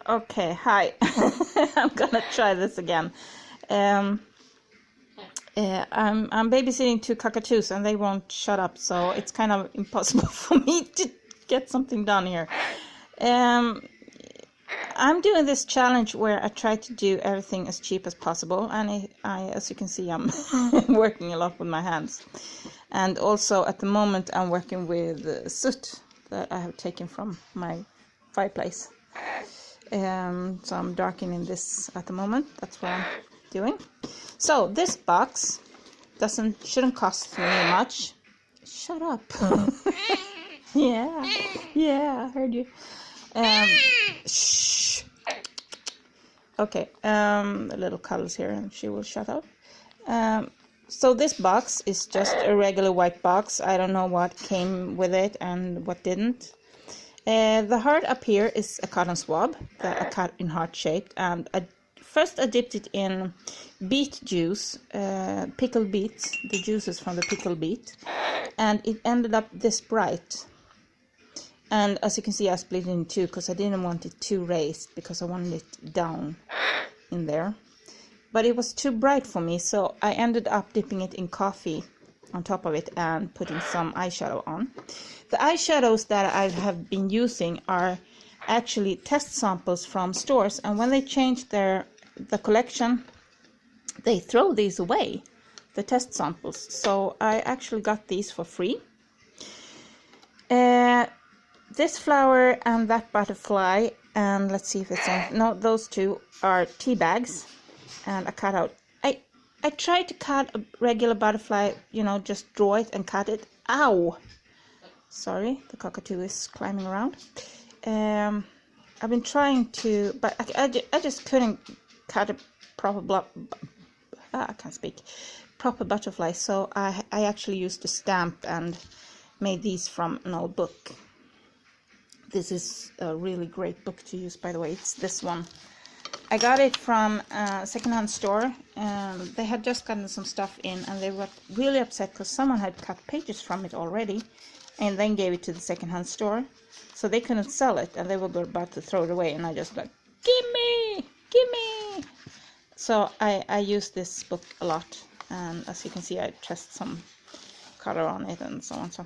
Okay, hi. I'm gonna try this again. I'm babysitting two cockatoos and they won't shut up, so it's kind of impossible for me to get something done here. I'm doing this challenge where I try to do everything as cheap as possible, and as you can see, I'm working a lot with my hands. And also at the moment I'm working with soot that I have taken from my fireplace. So I'm darkening this at the moment. That's what I'm doing. So this box shouldn't cost me much. Shut up. Yeah, I heard you. Shh. Okay, the little cuddles here and she will shut up. So this box is just a regular white box. I don't know what came with it and what didn't. The heart up here is a cotton swab that I cut in heart shaped, and first I dipped it in beet juice, pickled beets, the juices from the pickled beet, and it ended up this bright. And as you can see, I split it in two because I didn't want it too raised, because I wanted it down in there. But it was too bright for me, so I ended up dipping it in coffee on top of it and putting some eyeshadow on. The eyeshadows that I have been using are actually test samples from stores, and when they change the collection, they throw these away, the test samples. So I actually got these for free. This flower and that butterfly, and let's see if it's in. No, those two are tea bags, and I cut out. I tried to cut a regular butterfly, just draw it and cut it. Ow! Sorry, the cockatoo is climbing around. I've been trying to, but I just couldn't cut a proper I can't speak. Proper butterfly. So I actually used a stamp and made these from an old book. This is a really great book to use, by the way. It's this one. I got it from a secondhand store, and they had just gotten some stuff in, and they were really upset because someone had cut pages from it already and then gave it to the secondhand store, so they couldn't sell it, and they were about to throw it away, and I just like, gimme. So I use this book a lot, and as you can see, I pressed some color on it and so on. So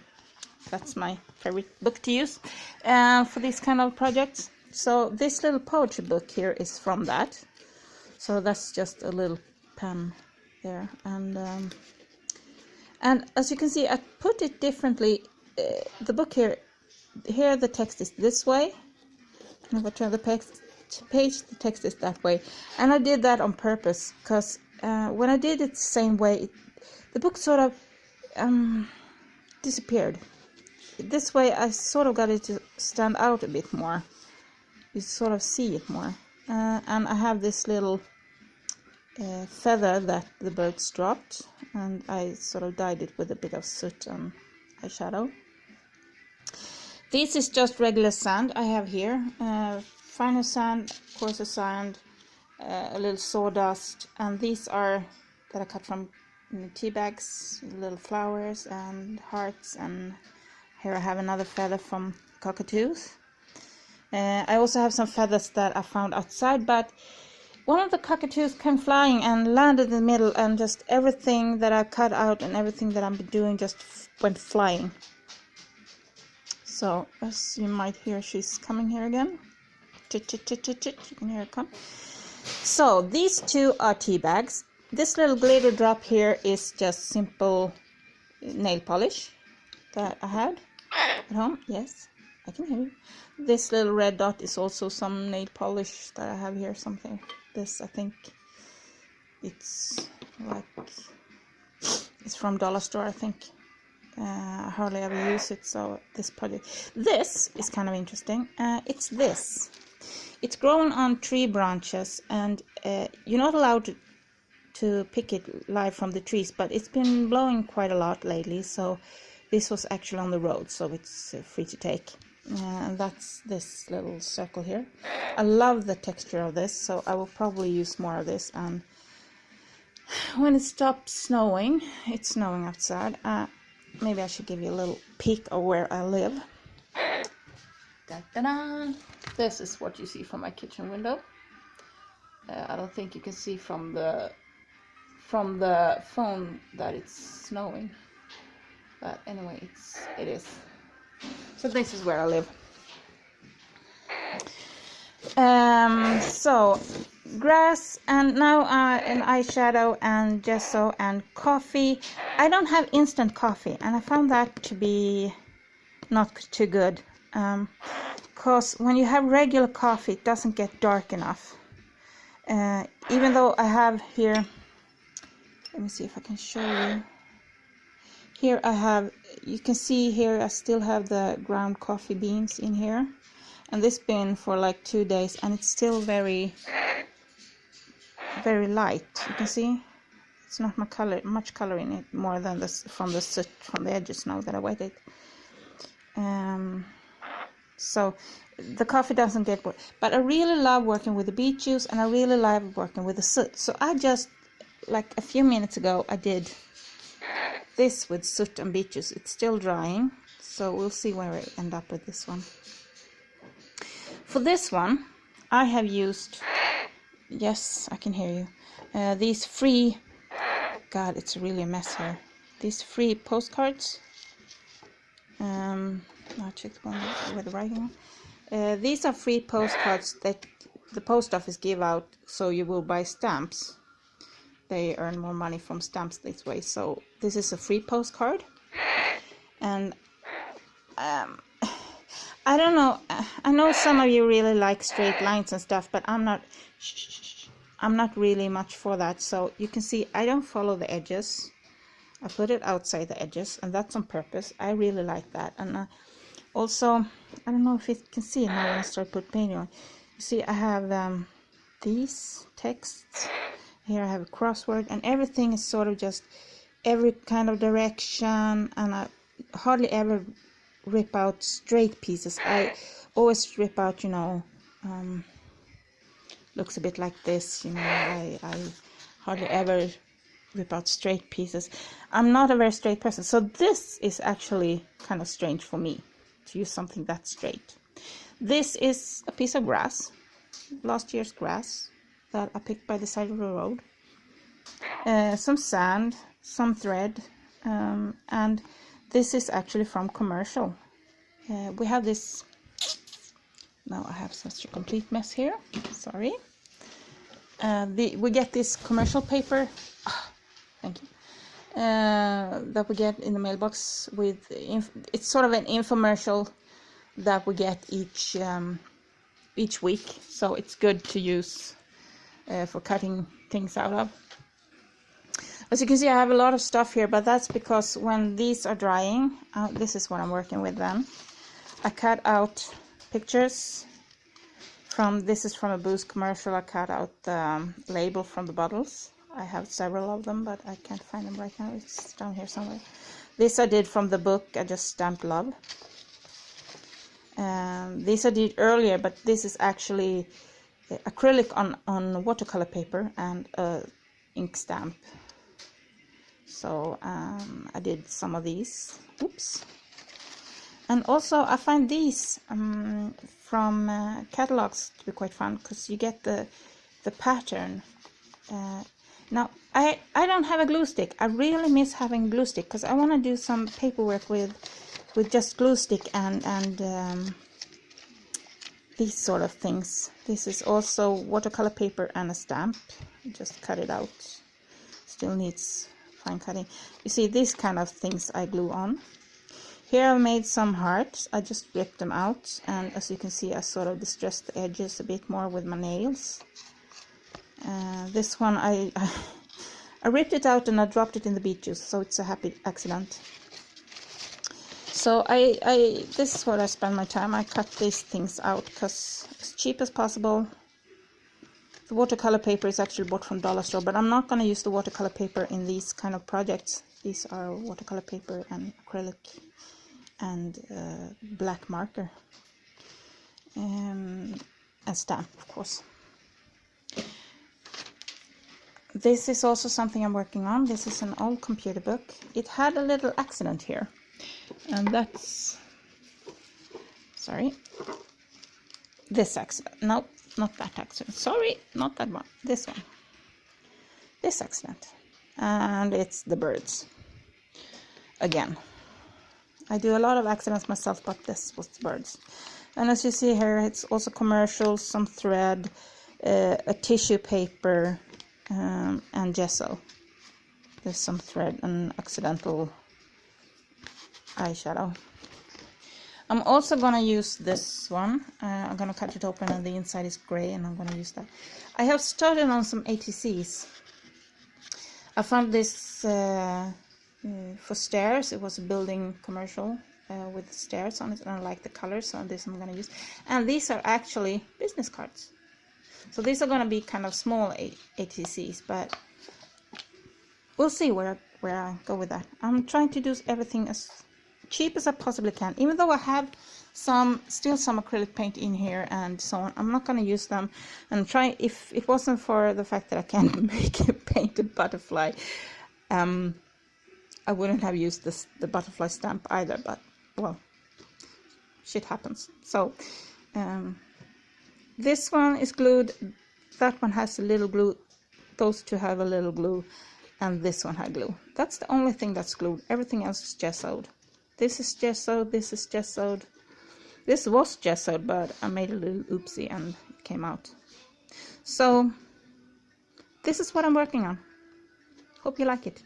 that's my favorite book to use for these kind of projects. So this little poetry book here is from that. So that's just a little pen there, and as you can see, I put it differently. The book here the text is this way, and if I turn the page, the text is that way, and I did that on purpose because when I did it the same way, the book sort of disappeared. This way I sort of got it to stand out a bit more. You sort of see it more, and I have this little feather that the birds dropped, and I sort of dyed it with a bit of soot and eyeshadow. This is just regular sand I have here, finer sand, coarser sand, a little sawdust, and these are that I cut from tea bags, little flowers and hearts, and here I have another feather from cockatoos. I also have some feathers that I found outside, but one of the cockatoos came flying and landed in the middle, and just everything that I cut out and everything that I've been doing just went flying. So as you might hear, she's coming here again. Chit, chit, chit, chit, chit. You can hear her come. So these two are tea bags. This little glitter drop here is just simple nail polish that I had at home. Yes, I can hear you. This little red dot is also some nail polish that I have here. Something. This, I think it's from dollar store, I think. I hardly ever use it, so this project. This is kind of interesting. It's this. It's grown on tree branches, and you're not allowed to pick it live from the trees, but it's been blowing quite a lot lately, so this was actually on the road, so it's free to take. And that's this little circle here. I love the texture of this, so I will probably use more of this. And when it stops snowing, it's snowing outside, maybe I should give you a little peek of where I live. Da-da-da. This is what you see from my kitchen window. I don't think you can see from the phone that it's snowing, but anyway, it is. So this is where I live. So grass, and now an eyeshadow and gesso and coffee. I don't have instant coffee, and I found that to be not too good, because when you have regular coffee it doesn't get dark enough. Even though I have here, let me see if I can show you. Here I have, you can see here I still have the ground coffee beans in here, and this been for like 2 days, and it's still very light. You can see it's not much color in it, more than this from the soot from the edges now that I wet it. So the coffee doesn't get wet, but I really love working with the beet juice, and I really love working with the soot. So I just, like a few minutes ago, I did this with soot and beet juice. It's still drying, so we'll see where I end up with this one. For this one I have used, yes, I can hear you, these free, God, it's really a mess here, these free postcards. I'll check the one with the writing on. These are free postcards that the post office give out, so you will buy stamps. They earn more money from stamps this way. So this is a free postcard, and I don't know, I know some of you really like straight lines and stuff, but I'm not really much for that. So you can see I don't follow the edges. I put it outside the edges, and that's on purpose. I really like that. And also, I don't know if you can see now when I start putting painting on. You see I have these texts. Here I have a crossword, and everything is sort of just every kind of direction, and I hardly ever rip out straight pieces. I always rip out, you know, looks a bit like this, you know. I hardly ever rip out straight pieces. I'm not a very straight person, so this is actually kind of strange for me to use something that straight. This is a piece of grass, last year's grass, that I picked by the side of the road. Some sand, some thread, and this is actually from commercial. We have this, now I have such a complete mess here, sorry. We get this commercial paper, thank you, that we get in the mailbox with, it's sort of an infomercial that we get each week, so it's good to use for cutting things out of. As you can see, I have a lot of stuff here, but that's because when these are drying, this is what I'm working with then. I cut out pictures from, this is from a Boost commercial. I cut out the label from the bottles. I have several of them, but I can't find them right now. It's down here somewhere. This I did from the book. I just stamped love. This I did earlier, but this is actually acrylic on watercolor paper and ink stamp. So I did some of these. Oops. And also I find these from catalogs to be quite fun, because you get the pattern. Now I don't have a glue stick. I really miss having glue stick, because I want to do some paperwork with just glue stick and these sort of things. This is also watercolor paper and a stamp. Just cut it out. Still needs fine cutting. You see, these kind of things I glue on. Here I made some hearts. I just ripped them out, and as you can see, I sort of distressed the edges a bit more with my nails. This one I ripped it out and I dropped it in the beet juice, so it's a happy accident. So this is where I spend my time. I cut these things out because as cheap as possible. The watercolor paper is actually bought from dollar store, but I'm not going to use the watercolor paper in these kind of projects. These are watercolor paper and acrylic and black marker and stamp, of course. This is also something I'm working on. This is an old computer book. It had a little accident here, and that's, sorry, this accident. No, not that accident. Sorry, not that one. This one. This accident. And it's the birds. Again. I do a lot of accidents myself, but this was the birds. And as you see here, it's also commercials, some thread, a tissue paper, and gesso. There's some thread and accidental eyeshadow. I'm also gonna use this one. I'm gonna cut it open and the inside is gray, and I'm gonna use that. I have started on some ATCs. I found this for stairs. It was a building commercial with stairs on it, and I like the colors, so this I'm gonna use. And these are actually business cards. So these are gonna be kind of small ATCs, but we'll see where I go with that. I'm trying to do everything as cheap as I possibly can, even though I have still some acrylic paint in here and so on. I'm not going to use them, and try, if it wasn't for the fact that I can't paint a butterfly, I wouldn't have used the butterfly stamp either, but well, shit happens. So this one is glued, that one has a little glue, those two have a little glue, and this one had glue. That's the only thing that's glued. Everything else is gessoed. This is gessoed, this is gessoed. This was gessoed, but I made a little oopsie and it came out. So this is what I'm working on. Hope you like it.